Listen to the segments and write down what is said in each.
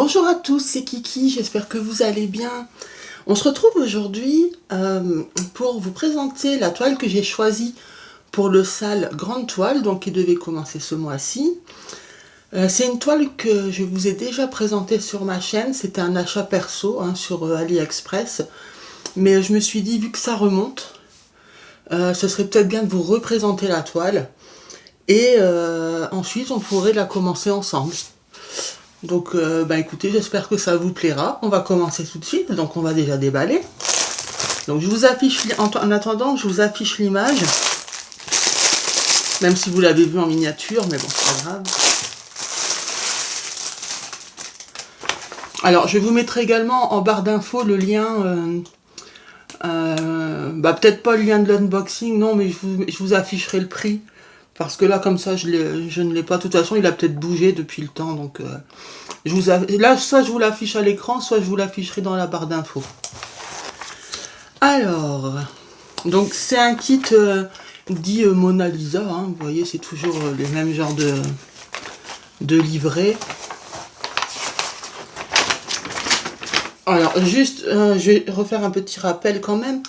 Bonjour à tous, c'est Kiki, j'espère que vous allez bien. On se retrouve aujourd'hui pour vous présenter la toile que j'ai choisie pour le sale grande toile, donc qui devait commencer ce mois-ci. C'est une toile que je vous ai déjà présentée sur ma chaîne, c'était un achat perso sur AliExpress. Mais je me suis dit, vu que ça remonte, ce serait peut-être bien de vous représenter la toile. Et ensuite, on pourrait la commencer ensemble. Donc, écoutez, j'espère que ça vous plaira. On va commencer tout de suite. Donc, on va déjà déballer. Donc, je vous affiche, en attendant, je vous affiche l'image. Même si vous l'avez vu en miniature, mais bon, c'est pas grave. Alors, je vous mettrai également en barre d'infos le lien... peut-être pas le lien de l'unboxing, non, mais je vous afficherai le prix. Parce que là, comme ça, je ne l'ai pas. De toute façon, il a peut-être bougé depuis le temps. Donc, là, soit je vous l'affiche à l'écran, soit je vous l'afficherai dans la barre d'infos. Alors, donc c'est un kit dit Mona Lisa. Vous voyez, c'est toujours les mêmes genres de livrets. Alors, juste, je vais refaire un petit rappel quand même.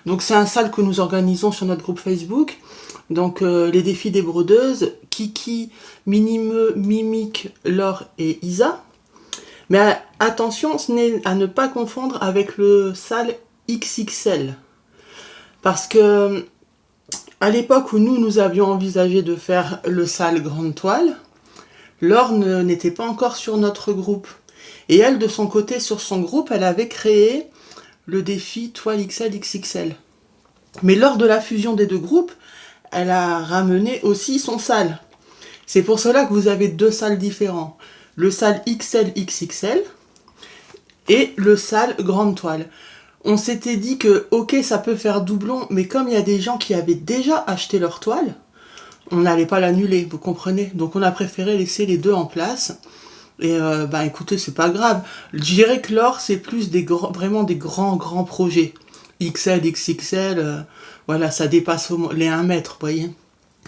Donc, c'est un sale que nous organisons sur notre groupe Facebook. Donc, les défis des brodeuses, Kiki, Minimeux, Mimique, Laure et Isa. Mais attention, ce n'est à ne pas confondre avec le sale XXL. Parce que, à l'époque où nous avions envisagé de faire le sale grande toile, Laure n'était pas encore sur notre groupe. Et elle, de son côté, sur son groupe, elle avait créé le défi toile XL XXL. Mais lors de la fusion des deux groupes, elle a ramené aussi son sale. C'est pour cela que vous avez deux salles différents. Le sale XL XXL et le sale grande toile. On s'était dit que, ok, ça peut faire doublon, mais comme il y a des gens qui avaient déjà acheté leur toile, on n'allait pas l'annuler, vous comprenez? Donc on a préféré laisser les deux en place. Et écoutez, c'est pas grave. Je dirais que l'or, c'est plus vraiment des grands projets. XL, XXL, voilà, ça dépasse les 1 mètre, vous voyez.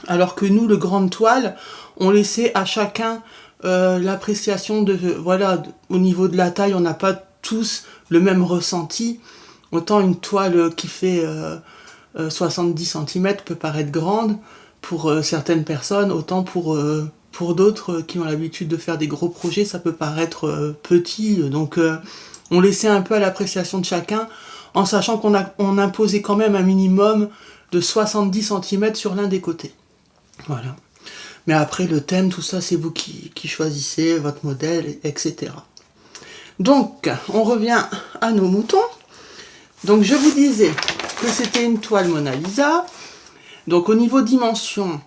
Alors que nous, le grande toile, on laissait à chacun l'appréciation de... Voilà, au niveau de la taille, on n'a pas tous le même ressenti. Autant une toile qui fait 70 cm peut paraître grande pour certaines personnes, autant pour d'autres qui ont l'habitude de faire des gros projets, ça peut paraître petit. Donc on laissait un peu à l'appréciation de chacun, en sachant qu'on imposait quand même un minimum de 70 cm sur l'un des côtés. Voilà. Mais après, le thème, tout ça, c'est vous qui choisissez votre modèle, etc. Donc, on revient à nos moutons. Donc, je vous disais que c'était une toile Mona Lisa. Donc, au niveau dimension,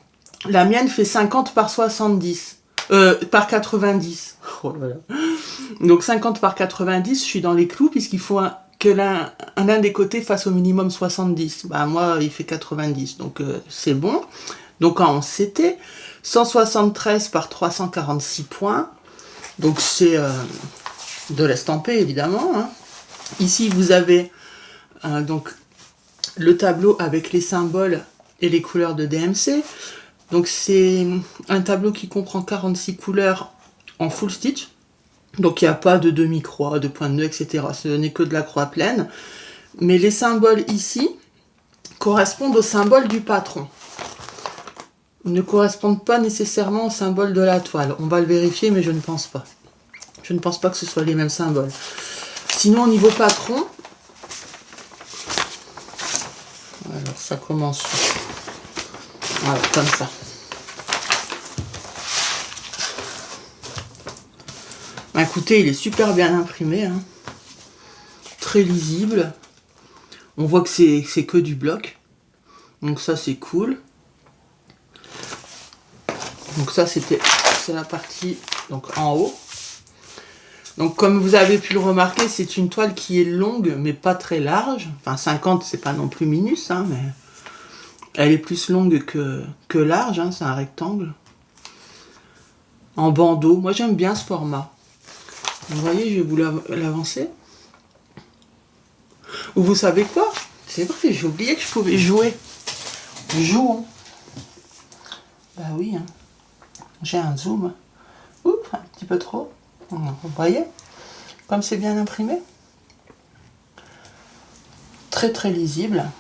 la mienne fait 50 par 70. Par 90. Oh là là. Donc, 50 par 90, je suis dans les clous, puisqu'il faut que l'un des côtés fasse au minimum 70. Moi, il fait 90, donc c'est bon. Donc, en CT, 173 par 346 points. Donc, c'est de l'estampé, évidemment. Ici, vous avez donc le tableau avec les symboles et les couleurs de DMC. Donc, c'est un tableau qui comprend 46 couleurs en full stitch. Donc, il n'y a pas de demi-croix, de point de nœud, etc. Ce n'est que de la croix pleine. Mais les symboles ici correspondent aux symboles du patron. Ils ne correspondent pas nécessairement au symbole de la toile. On va le vérifier, mais je ne pense pas. Je ne pense pas que ce soit les mêmes symboles. Sinon, au niveau patron, voilà, ça commence. Voilà, comme ça. Écoutez, il est super bien imprimé. Très lisible. On voit que c'est que du bloc. Donc ça, c'est cool. Donc ça, c'est la partie donc en haut. Donc comme vous avez pu le remarquer, c'est une toile qui est longue, mais pas très large. Enfin, 50, c'est pas non plus minus, mais elle est plus longue que large. C'est un rectangle. En bandeau. Moi, j'aime bien ce format. Vous voyez, je vais vous l'avancer. Ou vous savez quoi? C'est vrai, j'ai oublié que je pouvais jouer. Jouons. Bah oui, j'ai un zoom. Oups, un petit peu trop. Vous voyez, comme c'est bien imprimé. Très très lisible.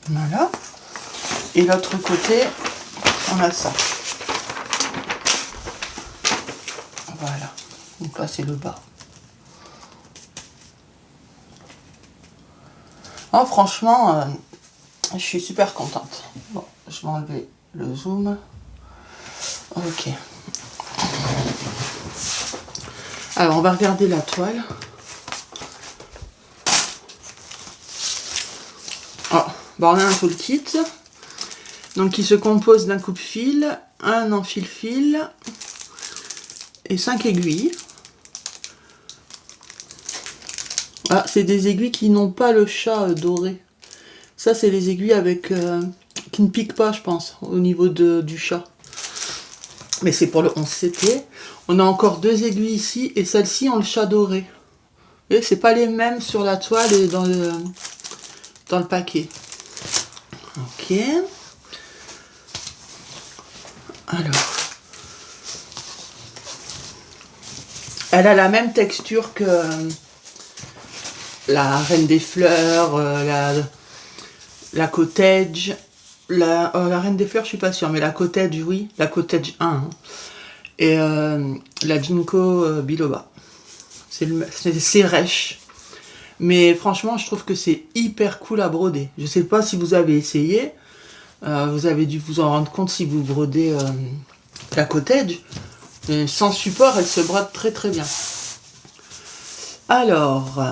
Voilà. Et l'autre côté, on a ça. Voilà. Donc là, c'est le bas. Oh, franchement, je suis super contente. Bon, je vais enlever le zoom. Ok. Alors, on va regarder la toile. Oh, bon, on a un full kit. Donc, qui se compose d'un coupe-fil, un enfile-fil et 5 aiguilles. Ah, c'est des aiguilles qui n'ont pas le chat doré. Ça, c'est les aiguilles avec qui ne piquent pas, je pense, au niveau du chat. Mais c'est pour le 11CT. On a encore 2 aiguilles ici et celle-ci ont le chat doré. Et c'est pas les mêmes sur la toile et dans le paquet. Ok. Alors. Elle a la même texture que la Reine des Fleurs, la Cottage. La Reine des Fleurs, je suis pas sûre, mais la Cottage, oui. La Cottage 1. Hein. Et la Ginkgo biloba. C'est rêche. Mais franchement, je trouve que c'est hyper cool à broder. Je sais pas si vous avez essayé. Vous avez dû vous en rendre compte si vous brodez la Cottage. Mais sans support, elle se brode très très bien. Alors,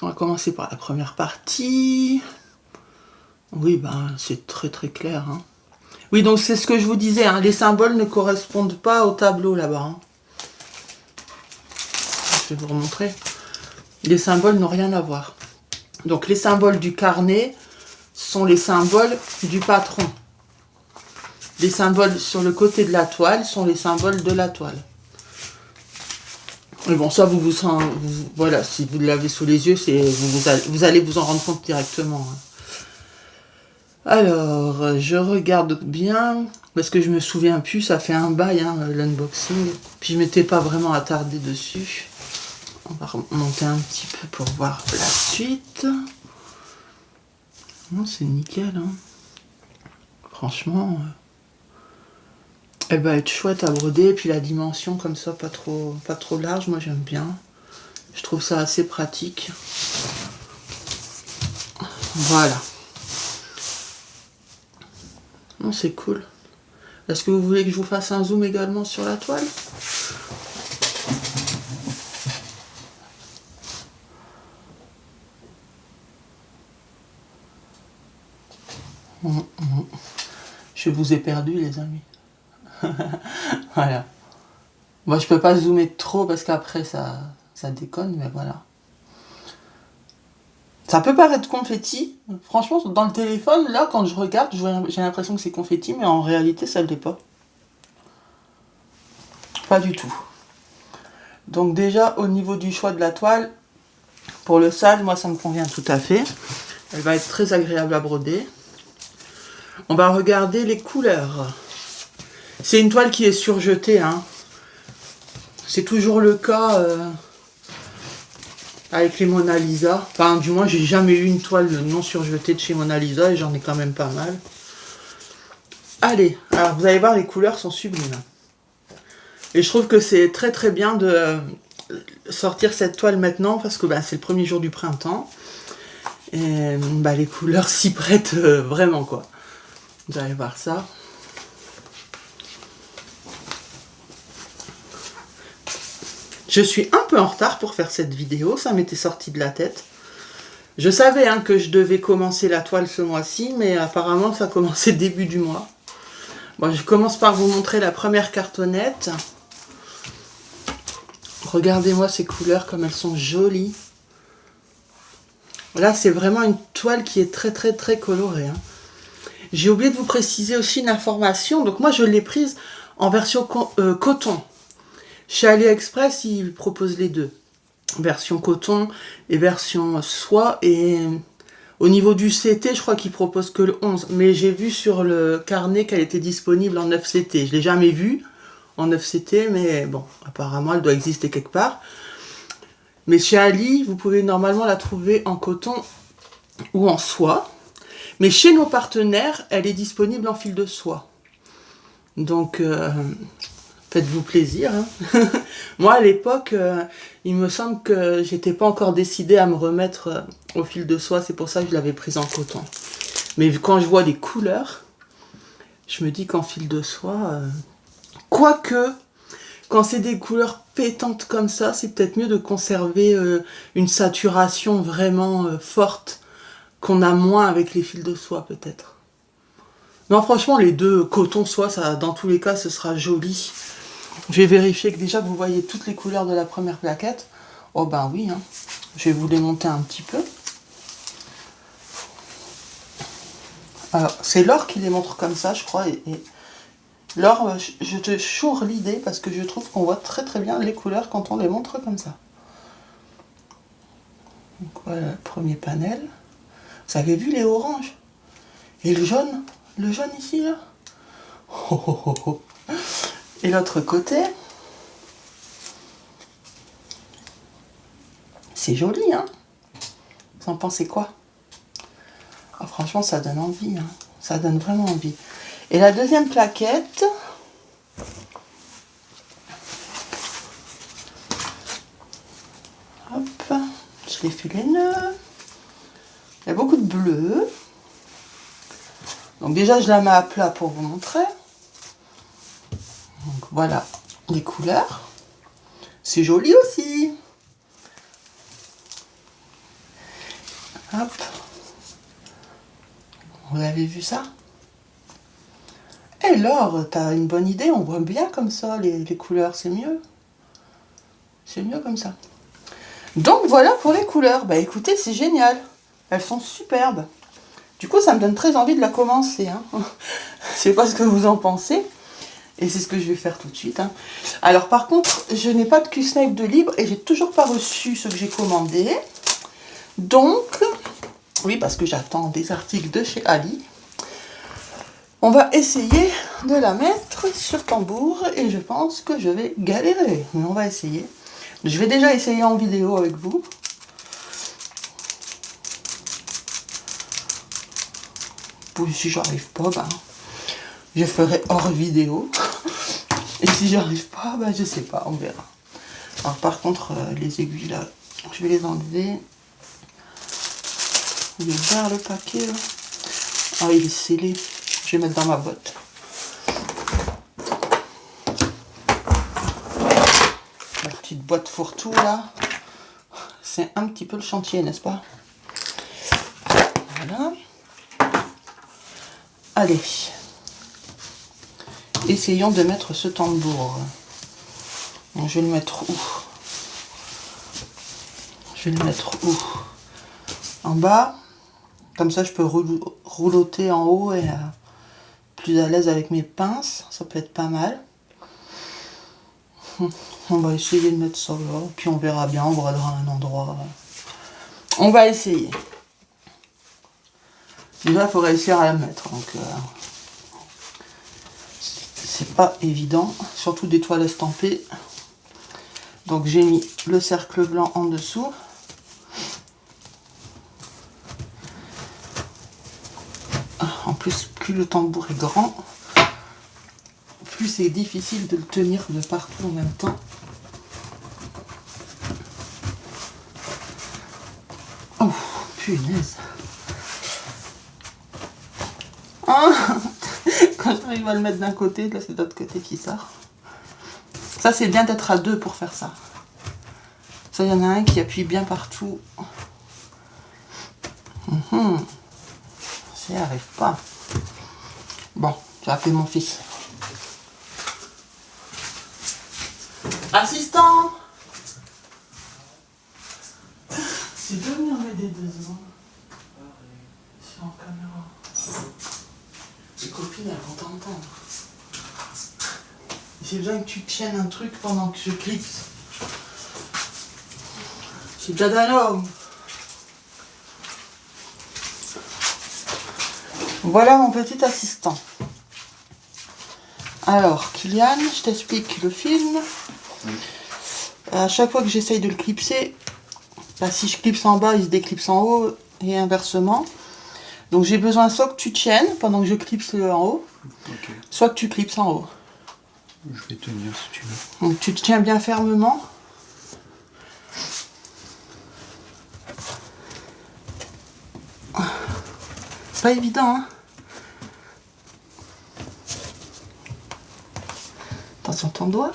on va commencer par la première partie. Oui, ben, c'est très très clair. Hein. Oui, donc c'est ce que je vous disais. Hein, les symboles ne correspondent pas au tableau là-bas. Hein. Je vais vous remontrer. Les symboles n'ont rien à voir. Donc les symboles du carnet sont les symboles du patron. Les symboles sur le côté de la toile sont les symboles de la toile. Mais bon, ça, voilà, si vous l'avez sous les yeux, vous allez vous en rendre compte directement. Hein. Alors, je regarde bien, parce que je me souviens plus, ça fait un bail, hein, l'unboxing. Puis je m'étais pas vraiment attardée dessus. On va remonter un petit peu pour voir la suite. Non, c'est nickel, hein. Franchement, elle va être chouette à broder. Puis la dimension comme ça, pas trop large, moi j'aime bien. Je trouve ça assez pratique. Voilà. Non, c'est cool. Est-ce que vous voulez que je vous fasse un zoom également sur la toile ? Je vous ai perdu, les amis. Voilà. Moi, je peux pas zoomer trop parce qu'après ça déconne, mais voilà. Ça peut paraître confetti. Franchement, dans le téléphone, là, quand je regarde, j'ai l'impression que c'est confetti, mais en réalité, ça ne l'est pas. Pas du tout. Donc déjà, au niveau du choix de la toile, pour le sale, moi, ça me convient tout à fait. Elle va être très agréable à broder. On va regarder les couleurs. C'est une toile qui est surjetée, hein. C'est toujours le cas avec les Mona Lisa. Enfin, du moins, j'ai jamais eu une toile non surjetée de chez Mona Lisa et j'en ai quand même pas mal. Allez, alors vous allez voir, les couleurs sont sublimes. Et je trouve que c'est très très bien de sortir cette toile maintenant parce que c'est le premier jour du printemps. Et les couleurs s'y prêtent vraiment, quoi. Vous allez voir ça. Je suis un peu en retard pour faire cette vidéo, ça m'était sorti de la tête. Je savais que je devais commencer la toile ce mois-ci, mais apparemment ça commençait début du mois. Bon, je commence par vous montrer la première cartonnette. Regardez-moi ces couleurs, comme elles sont jolies. Là, c'est vraiment une toile qui est très très très colorée. Hein. J'ai oublié de vous préciser aussi une information. Donc moi, je l'ai prise en version coton. Chez AliExpress, ils proposent les deux. Version coton et version soie. Et Au niveau du CT, je crois qu'il propose que le 11. Mais j'ai vu sur le carnet qu'elle était disponible en 9 CT. Je l'ai jamais vue en 9 CT, mais bon, apparemment, elle doit exister quelque part. Mais chez Ali, vous pouvez normalement la trouver en coton ou en soie. Mais chez nos partenaires, elle est disponible en fil de soie. Donc, faites-vous plaisir. Hein. Moi, à l'époque, il me semble que j'étais pas encore décidée à me remettre au fil de soie. C'est pour ça que je l'avais prise en coton. Mais quand je vois les couleurs, je me dis qu'en fil de soie... Quoique, quand c'est des couleurs pétantes comme ça, c'est peut-être mieux de conserver une saturation vraiment forte qu'on a moins avec les fils de soie, peut-être. Non, franchement, les deux, coton, soie, ça, dans tous les cas, ce sera joli. Je vais vérifier que déjà, vous voyez toutes les couleurs de la première plaquette. Oh ben oui, hein. Je vais vous les monter un petit peu. Alors, c'est Laure qui les montre comme ça, je crois. Et Laure, je te choure l'idée parce que je trouve qu'on voit très très bien les couleurs quand on les montre comme ça. Donc voilà le premier panel. Vous avez vu les oranges? Et le jaune? Le jaune ici, là? Oh, oh, oh, oh. Et l'autre côté? C'est joli, hein? Vous en pensez quoi? Ah, franchement, ça donne envie, hein. Ça donne vraiment envie. Et la deuxième plaquette... Hop, je l'ai fait les nœuds. Il y a beaucoup de bleu. Donc déjà, je la mets à plat pour vous montrer. Donc voilà les couleurs. C'est joli aussi. Hop. Vous avez vu ça? Et Laure, t'as une bonne idée, on voit bien comme ça les couleurs, c'est mieux. C'est mieux comme ça. Donc voilà pour les couleurs. Bah écoutez, c'est génial. Elles sont superbes. Du coup, ça me donne très envie de la commencer. Hein. Je sais pas ce que vous en pensez. Et c'est ce que je vais faire tout de suite. Hein. Alors par contre, je n'ai pas de Q-Snake de libre et j'ai toujours pas reçu ce que j'ai commandé. Donc, oui, parce que j'attends des articles de chez Ali. On va essayer de la mettre sur tambour et je pense que je vais galérer. Mais on va essayer. Je vais déjà essayer en vidéo avec vous. Puis si j'arrive pas, ben, je ferai hors vidéo. Et si j'arrive pas, ben, je sais pas, on verra. Alors par contre, les aiguilles là, je vais les enlever. Il est vert le paquet là. Ah, il est scellé. Je vais mettre dans ma botte. Ma petite boîte fourre-tout là. C'est un petit peu le chantier, n'est-ce pas? Voilà. Allez. Essayons de mettre ce tambour. Donc, je vais le mettre où? Je vais le mettre où? En bas. Comme ça, je peux rouloter en haut et plus à l'aise avec mes pinces. Ça peut être pas mal. On va essayer de mettre ça là. Puis on verra bien. On brodera un endroit. On va essayer. Déjà, il faut réussir à la mettre. Donc, c'est pas évident. Surtout des toiles estampées. Donc, j'ai mis le cercle blanc en dessous. En plus, plus le tambour est grand, plus c'est difficile de le tenir de partout en même temps. Oh, punaise. Ah, quand j'arrive à le mettre d'un côté, là c'est de l'autre côté qui sort. Ça c'est bien d'être à deux pour faire ça. Ça, il y en a un qui appuie bien partout. J'y arrive pas. Bon, j'ai appelé mon fils. Assistant! C'est de venir m'aider 2 secondes. Je suis en caméra. Les copines, elles vont t'entendre. J'ai besoin que tu tiennes un truc pendant que je clipse. J'ai besoin d'un homme. Voilà mon petit assistant. Alors, Kylian, je t'explique le film. À chaque fois que j'essaye de le clipser, bah, si je clipse en bas, il se déclipse en haut et inversement. Donc j'ai besoin soit que tu tiennes pendant que je clipse en haut, okay, soit que tu clipses en haut. Je vais tenir si tu veux. Donc tu te tiens bien fermement. C'est pas évident, hein. Attention ton doigt.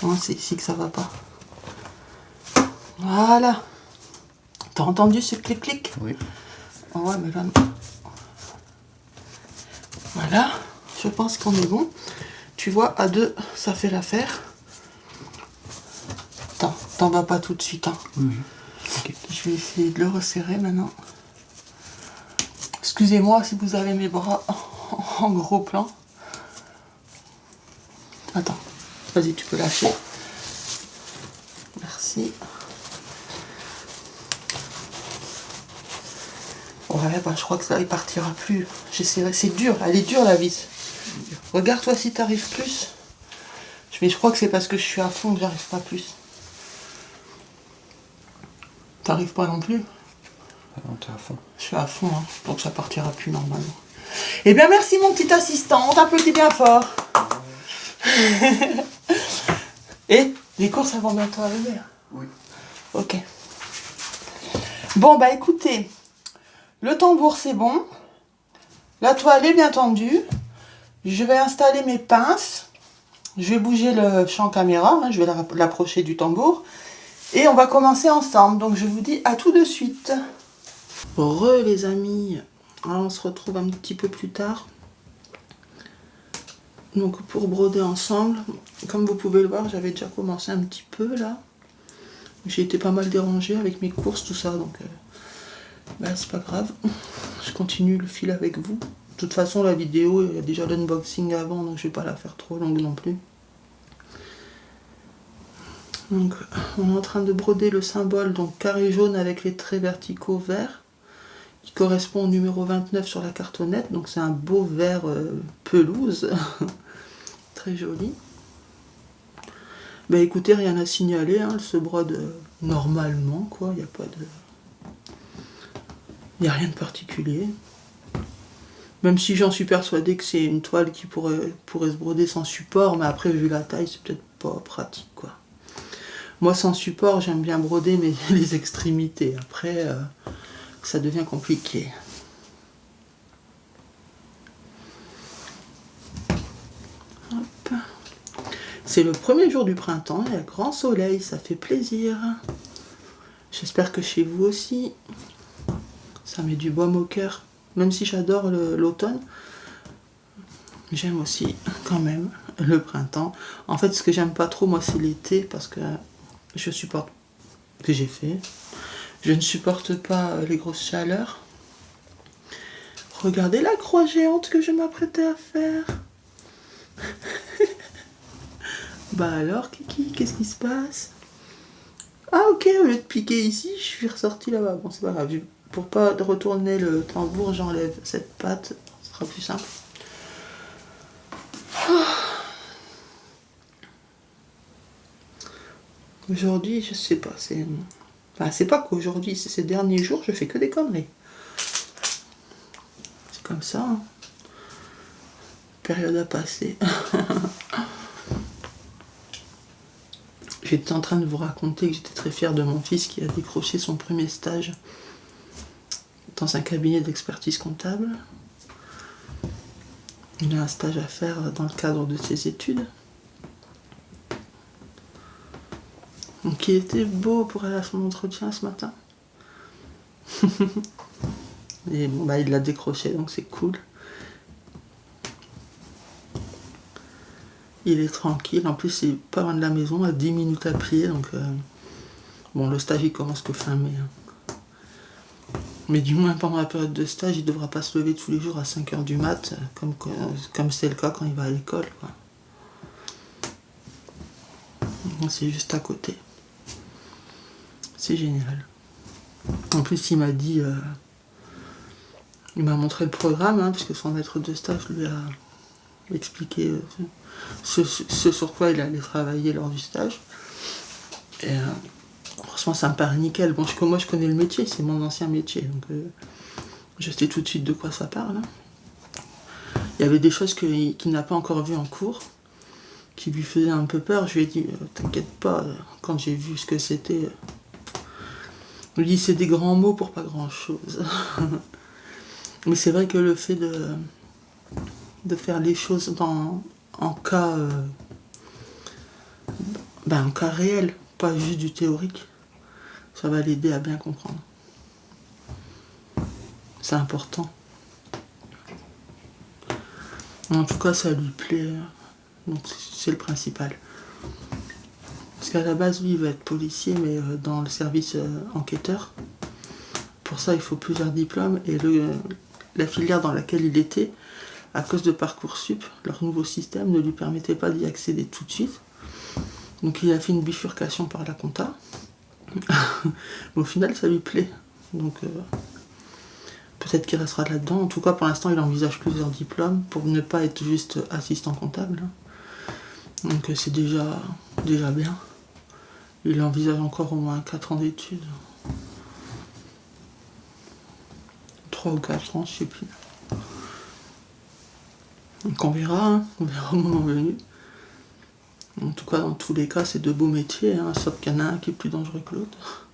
Non, c'est ici que ça va pas. Voilà. T'as entendu ce clic-clic? Oui. Ouais, mais là... Voilà. Je pense qu'on est bon. Tu vois, à deux, ça fait l'affaire. Attends, t'en vas pas tout de suite, hein. Oui. Okay. Je vais essayer de le resserrer maintenant. Excusez-moi si vous avez mes bras en gros plan. Attends, vas-y, tu peux lâcher. Merci. Ouais, bah je crois que ça, il partira plus. J'essaierai. C'est dur, elle est dure la vis. Regarde-toi si t'arrives plus. Mais je crois que c'est parce que je suis à fond que j'arrive pas plus. T'arrives pas non plus? Ah non, t'es à fond. Je suis à fond, hein, donc ça partira plus normalement. Eh bien merci mon petit assistant, on t'applaudit bien fort. Et les courses elles vont bientôt arriver. Oui. Ok. Bon bah écoutez, le tambour c'est bon. La toile est bien tendue. Je vais installer mes pinces. Je vais bouger le champ caméra, hein, je vais l'approcher du tambour. Et on va commencer ensemble. Donc je vous dis à tout de suite. Les amis. Alors, on se retrouve un petit peu plus tard. Donc pour broder ensemble. Comme vous pouvez le voir, j'avais déjà commencé un petit peu là. J'ai été pas mal dérangée avec mes courses, tout ça. Donc bah, c'est pas grave. Je continue le fil avec vous. De toute façon, la vidéo, il y a déjà l'unboxing avant, donc je vais pas la faire trop longue non plus. Donc, on est en train de broder le symbole, donc carré jaune avec les traits verticaux verts, qui correspond au numéro 29 sur la cartonnette. Donc, c'est un beau vert pelouse, très joli. Bah écoutez, rien à signaler, hein, elle se brode normalement, quoi. Il n'y a pas de. Il n'y a rien de particulier. Même si j'en suis persuadée que c'est une toile qui pourrait se broder sans support, mais après, vu la taille, c'est peut-être pas pratique, quoi. Moi, sans support, j'aime bien broder mais les extrémités. Après, ça devient compliqué. Hop. C'est le premier jour du printemps, il y a grand soleil, ça fait plaisir. J'espère que chez vous aussi. Ça met du baume au cœur. Même si j'adore l'automne, j'aime aussi quand même le printemps. En fait, ce que j'aime pas trop, moi, c'est l'été, parce que je supporte que j'ai fait. Je ne supporte pas les grosses chaleurs. Regardez la croix géante que je m'apprêtais à faire. Bah alors, Kiki, qu'est-ce qui se passe? Ah ok, au lieu de piquer ici, je suis ressortie là-bas. Bon, c'est pas grave. Pour pas retourner le tambour, j'enlève cette patte. Ce sera plus simple. Aujourd'hui, je sais pas, c'est... Enfin, c'est pas qu'aujourd'hui, c'est ces derniers jours, je fais que des conneries. C'est comme ça, hein. Période à passer. J'étais en train de vous raconter que j'étais très fière de mon fils qui a décroché son premier stage dans un cabinet d'expertise comptable. Il a un stage à faire dans le cadre de ses études. Donc il était beau pour aller à son entretien ce matin. Et bon, bah, il l'a décroché, donc c'est cool. Il est tranquille, en plus c'est pas loin de la maison, à 10 minutes à pied, donc bon, le stage il commence que fin mai. Hein. Mais du moins pendant la période de stage, il devra pas se lever tous les jours à 5h du mat, comme c'est le cas quand il va à l'école, quoi. C'est juste à côté. C'est génial. En plus, il m'a dit, il m'a montré le programme, hein, puisque son maître de stage lui a expliqué ce sur quoi il allait travailler lors du stage. Et franchement, ça me paraît nickel. Bon, moi, je connais le métier, c'est mon ancien métier, donc je sais tout de suite de quoi ça parle. Hein. Il y avait des choses qu'il n'a pas encore vues en cours, qui lui faisaient un peu peur. Je lui ai dit, t'inquiète pas, quand j'ai vu ce que c'était... Je lui ai dit, c'est des grands mots pour pas grand-chose. Mais c'est vrai que le fait de faire les choses en cas réel, pas juste du théorique, ça va l'aider à bien comprendre. C'est important. En tout cas, ça lui plaît. Donc c'est le principal. Parce qu'à la base, lui, il va être policier, mais dans le service enquêteur. Pour ça, il faut plusieurs diplômes. Et la filière dans laquelle il était, à cause de Parcoursup, leur nouveau système ne lui permettait pas d'y accéder tout de suite. Donc il a fait une bifurcation par la compta. Mais au final, ça lui plaît. Donc peut-être qu'il restera là-dedans. En tout cas, pour l'instant, il envisage plusieurs diplômes pour ne pas être juste assistant comptable. Donc c'est déjà bien. Il envisage encore au moins 4 ans d'études. 3 ou 4 ans, je sais plus. Donc on verra au moment venu. En tout cas, dans tous les cas, c'est de beaux métiers, hein, sauf qu'il y en a un qui est plus dangereux que l'autre.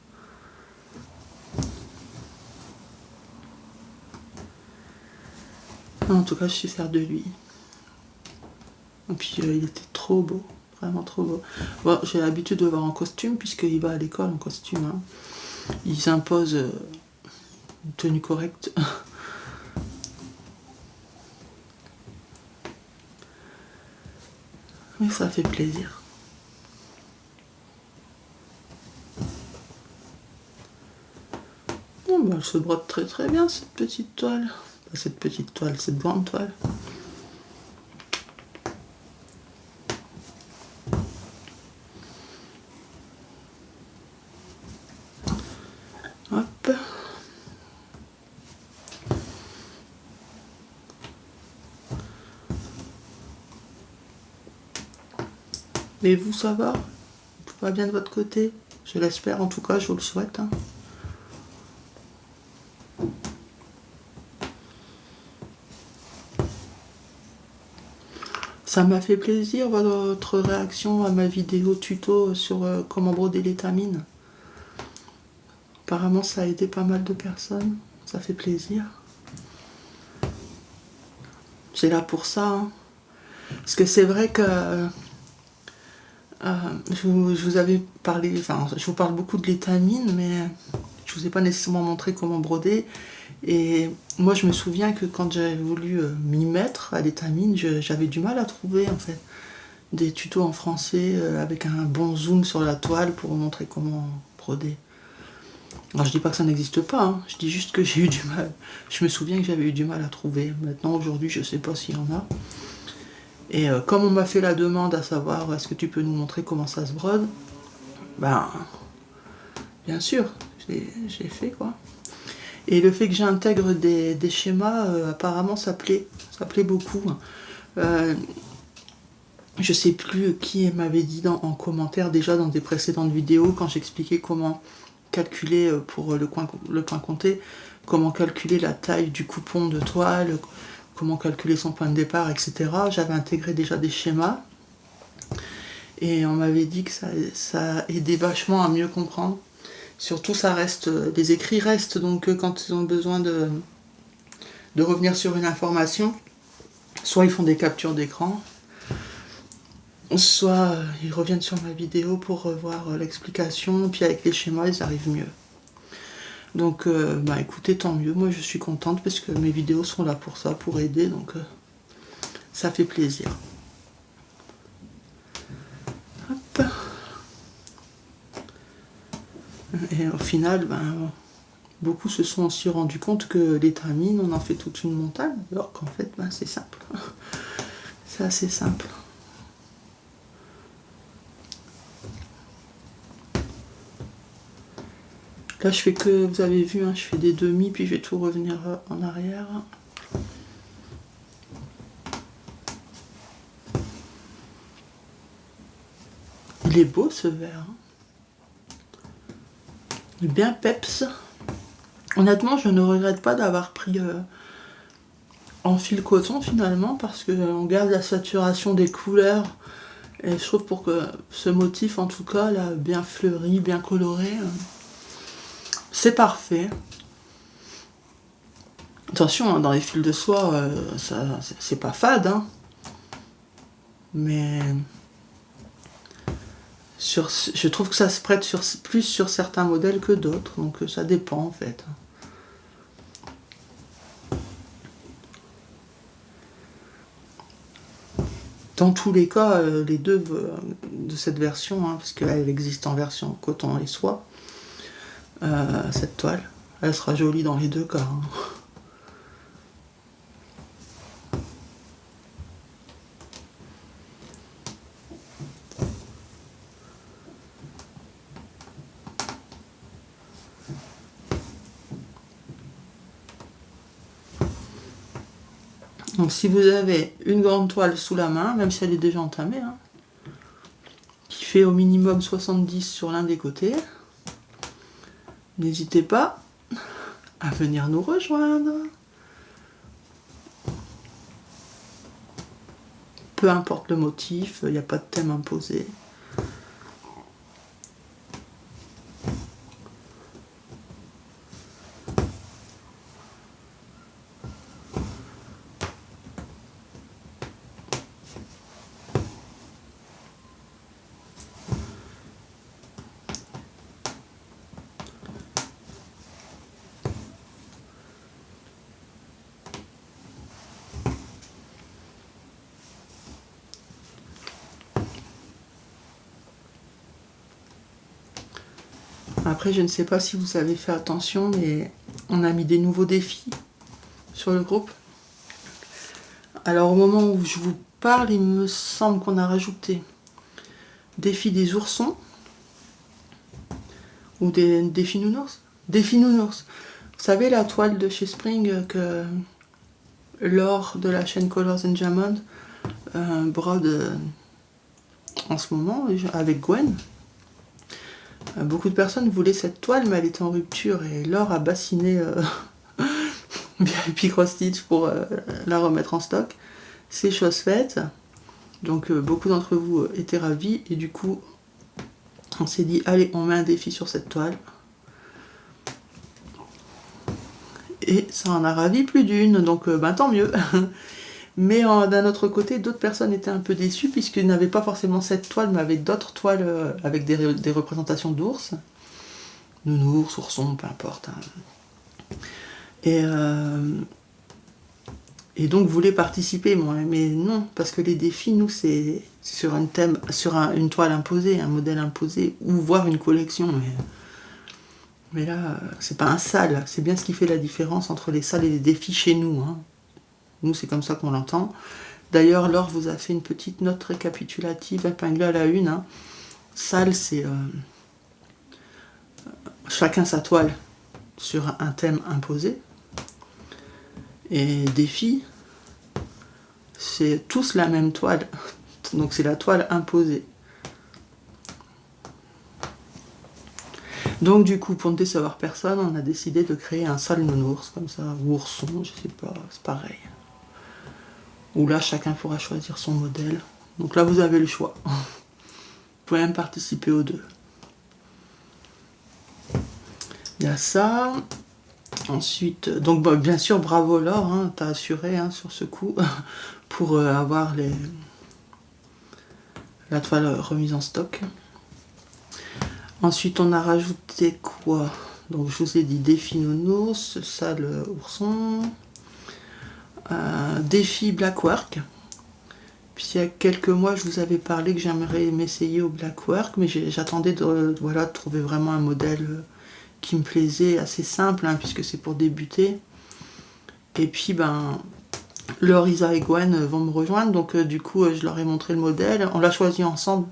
En tout cas, je suis fière de lui. Et puis, il était trop beau, vraiment trop beau. Bon, j'ai l'habitude de le voir en costume, puisqu'il va à l'école en costume. Hein. Ils imposent une tenue correcte. Mais ça fait plaisir. Bon, bah, elle se brode très très bien, cette petite toile. Pas cette petite toile, cette grande toile. Hop. Et vous, ça va? Tout va bien de votre côté? Je l'espère, en tout cas, je vous le souhaite. Hein. Ça m'a fait plaisir votre réaction à ma vidéo tuto sur comment broder l'étamine. Apparemment, ça a aidé pas mal de personnes. Ça fait plaisir. C'est là pour ça. Hein. Parce que c'est vrai que je vous avais parlé, enfin, je vous parle beaucoup de l'étamine, mais je vous ai pas nécessairement montré comment broder. Et moi, je me souviens que quand j'avais voulu m'y mettre à l'étamine, j'avais du mal à trouver en fait des tutos en français avec un bon zoom sur la toile pour montrer comment broder. Alors je dis pas que ça n'existe pas, hein. Je dis juste que j'ai eu du mal. Je me souviens que j'avais eu du mal à trouver. Maintenant, aujourd'hui, je sais pas s'il y en a. Et comme on m'a fait la demande à savoir est-ce que tu peux nous montrer comment ça se brode, ben bien sûr, j'ai fait quoi. Et le fait que j'intègre des schémas, apparemment ça plaît beaucoup. Je sais plus qui m'avait dit en commentaire déjà dans des précédentes vidéos quand j'expliquais comment calculer pour le point compté, comment calculer la taille du coupon de toile, comment calculer son point de départ, etc. J'avais intégré déjà des schémas et on m'avait dit que ça aidait vachement à mieux comprendre. Surtout, ça reste, les écrits restent, donc quand ils ont besoin de revenir sur une information, soit ils font des captures d'écran, soit ils reviennent sur ma vidéo pour revoir l'explication, puis avec les schémas, ils arrivent mieux. Donc, écoutez, tant mieux, moi je suis contente parce que mes vidéos sont là pour ça, pour aider, donc ça fait plaisir. Hop. Et au final, beaucoup se sont aussi rendus compte que l'étamine, on en fait toute une montagne, alors qu'en fait, c'est simple. C'est assez simple. Là, je fais que, vous avez vu, hein, je fais des demi, puis je vais tout revenir en arrière. Il est beau ce vert. Hein. Il est bien peps. Honnêtement, je ne regrette pas d'avoir pris en fil coton finalement, parce qu'on garde la saturation des couleurs. Et je trouve pour que ce motif, en tout cas, là, bien fleuri, bien coloré, c'est parfait. Attention, hein, dans les fils de soie, c'est pas fade, hein. Mais je trouve que ça se prête plus sur certains modèles que d'autres, donc ça dépend en fait. Dans tous les cas, les deux de cette version, hein, parce qu'elle existe en version coton et soie, cette toile, elle sera jolie dans les deux cas. Hein. Donc si vous avez une grande toile sous la main, même si elle est déjà entamée, hein, qui fait au minimum 70 sur l'un des côtés, n'hésitez pas à venir nous rejoindre. Peu importe le motif, il n'y a pas de thème imposé. Après, je ne sais pas si vous avez fait attention, mais on a mis des nouveaux défis sur le groupe. Alors, au moment où je vous parle, il me semble qu'on a rajouté défi des oursons ou des défis nounours. Défi nounours. Vous savez, la toile de chez Spring que Laure de la chaîne Colors and Diamond brode en ce moment avec Gwen. Beaucoup de personnes voulaient cette toile, mais elle était en rupture et Laure a bassiné VIP Cross Stitch pour la remettre en stock. C'est chose faite. Donc beaucoup d'entre vous étaient ravis et du coup on s'est dit allez, on met un défi sur cette toile. Et ça en a ravi plus d'une, donc tant mieux. Mais d'un autre côté, d'autres personnes étaient un peu déçues puisqu'ils n'avaient pas forcément cette toile, mais avec d'autres toiles avec des représentations d'ours. Nounours, oursons, peu importe. Hein. Et donc voulaient participer, moi, mais non, parce que les défis, nous, c'est sur un thème, sur une toile imposée, un modèle imposé, ou voir une collection. Mais là, c'est pas un sale, c'est bien ce qui fait la différence entre les salles et les défis chez nous. Hein. Nous, c'est comme ça qu'on l'entend. D'ailleurs, Laure vous a fait une petite note récapitulative, épinglée à la une. Hein. Salle, c'est chacun sa toile sur un thème imposé. Et défi, c'est tous la même toile. Donc c'est la toile imposée. Donc du coup, pour ne décevoir personne, on a décidé de créer un sale nounours, comme ça, ou ourson, je sais pas, c'est pareil. Où là, chacun pourra choisir son modèle. Donc là, vous avez le choix. Vous pouvez même participer aux deux. Il y a ça. Ensuite, donc bien sûr, bravo Laure, hein, t'as assuré hein, sur ce coup pour avoir la toile remise en stock. Ensuite, on a rajouté quoi? Donc, je vous ai dit défi nounours, sale ourson, défi blackwork. Puis il y a quelques mois, je vous avais parlé que j'aimerais m'essayer au blackwork, mais j'attendais de trouver vraiment un modèle qui me plaisait, assez simple, hein, puisque c'est pour débuter. Et puis, Laure, Isa et Gwen vont me rejoindre, donc du coup, je leur ai montré le modèle, on l'a choisi ensemble.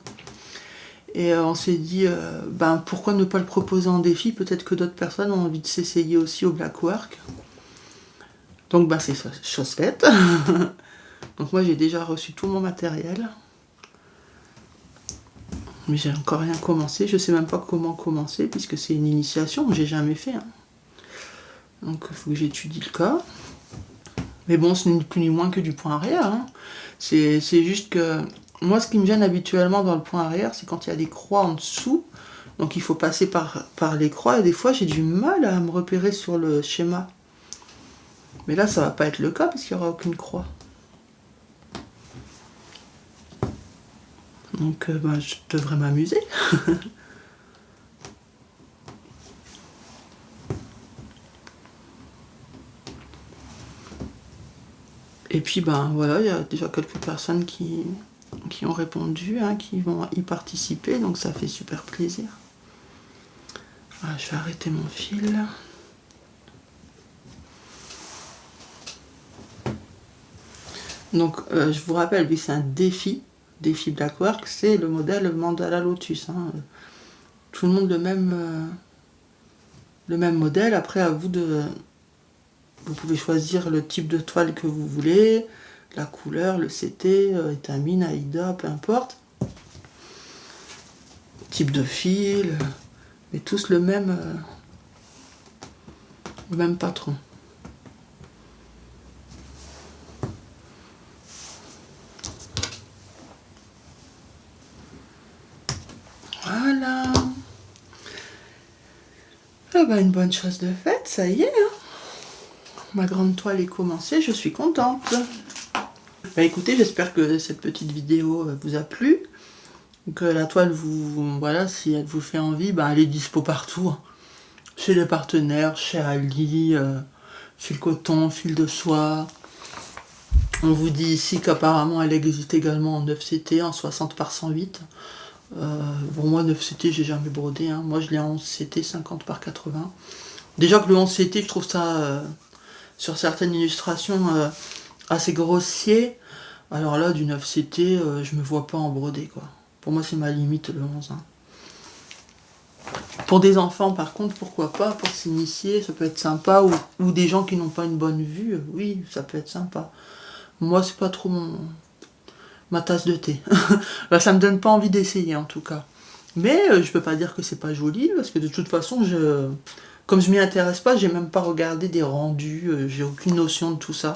Et on s'est dit, ben pourquoi ne pas le proposer en défi? Peut-être que d'autres personnes ont envie de s'essayer aussi au Blackwork. Donc ben c'est chose faite. Donc moi j'ai déjà reçu tout mon matériel. Mais j'ai encore rien commencé. Je sais même pas comment commencer puisque c'est une initiation que j'ai jamais fait. Hein. Donc il faut que j'étudie le cas. Mais bon, ce n'est plus ni moins que du point arrière. Hein. C'est juste que moi, ce qui me gêne habituellement dans le point arrière, c'est quand il y a des croix en dessous. Donc il faut passer par les croix. Et des fois, j'ai du mal à me repérer sur le schéma. Mais là, ça va pas être le cas parce qu'il n'y aura aucune croix. Donc ben, je devrais m'amuser. Et puis ben voilà, il y a déjà quelques personnes qui ont répondu, hein, qui vont y participer, donc ça fait super plaisir. Voilà, je vais arrêter mon fil. Donc je vous rappelle, oui, c'est un défi Blackwork, c'est le modèle Mandala Lotus. Hein. Tout le monde le même modèle, après à vous de... Vous pouvez choisir le type de toile que vous voulez, la couleur, le CT, étamine, Aïda, peu importe. Type de fil, mais tous le même patron. Voilà. Ah bah, une bonne chose de faite, ça y est. Hein. Ma grande toile est commencée, je suis contente. Bah écoutez, j'espère que cette petite vidéo vous a plu. Que la toile voilà, si elle vous fait envie, bah elle est dispo partout. Hein. Chez les partenaires, chez Ali, fil coton, fil de soie. On vous dit ici qu'apparemment elle existe également en 9CT, en 60 par 108. Bon, moi 9CT j'ai jamais brodé, hein. Moi je l'ai en 11CT 50 par 80. Déjà que le 11CT je trouve ça sur certaines illustrations assez grossier. Alors là du 9CT je me vois pas en brodé quoi. Pour moi c'est ma limite le 11. Hein. Pour des enfants par contre pourquoi pas, pour s'initier ça peut être sympa, ou des gens qui n'ont pas une bonne vue, oui ça peut être sympa. Moi c'est pas trop ma tasse de thé. Là, ça me donne pas envie d'essayer en tout cas. Mais je peux pas dire que c'est pas joli parce que de toute façon, comme je m'y intéresse pas, j'ai même pas regardé des rendus, j'ai aucune notion de tout ça.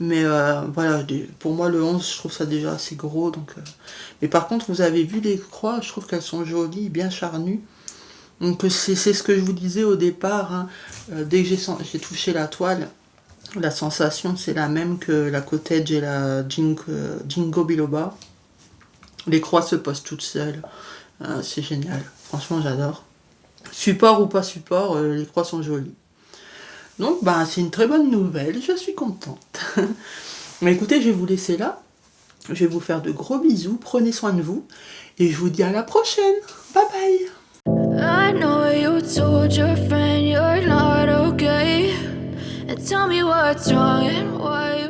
Mais voilà, pour moi le 11, je trouve ça déjà assez gros. Donc, mais par contre, vous avez vu les croix, je trouve qu'elles sont jolies, bien charnues. Donc c'est ce que je vous disais au départ, hein. Dès que j'ai touché la toile, la sensation c'est la même que la cottage et la Jingo Biloba. Les croix se posent toutes seules. C'est génial. Franchement, j'adore. Support ou pas support, les croix sont jolies. Donc, bah, c'est une très bonne nouvelle. Je suis contente. Mais écoutez, je vais vous laisser là. Je vais vous faire de gros bisous. Prenez soin de vous. Et je vous dis à la prochaine. Bye bye. I know you told your friend you're not okay. And tell me what's wrong and why you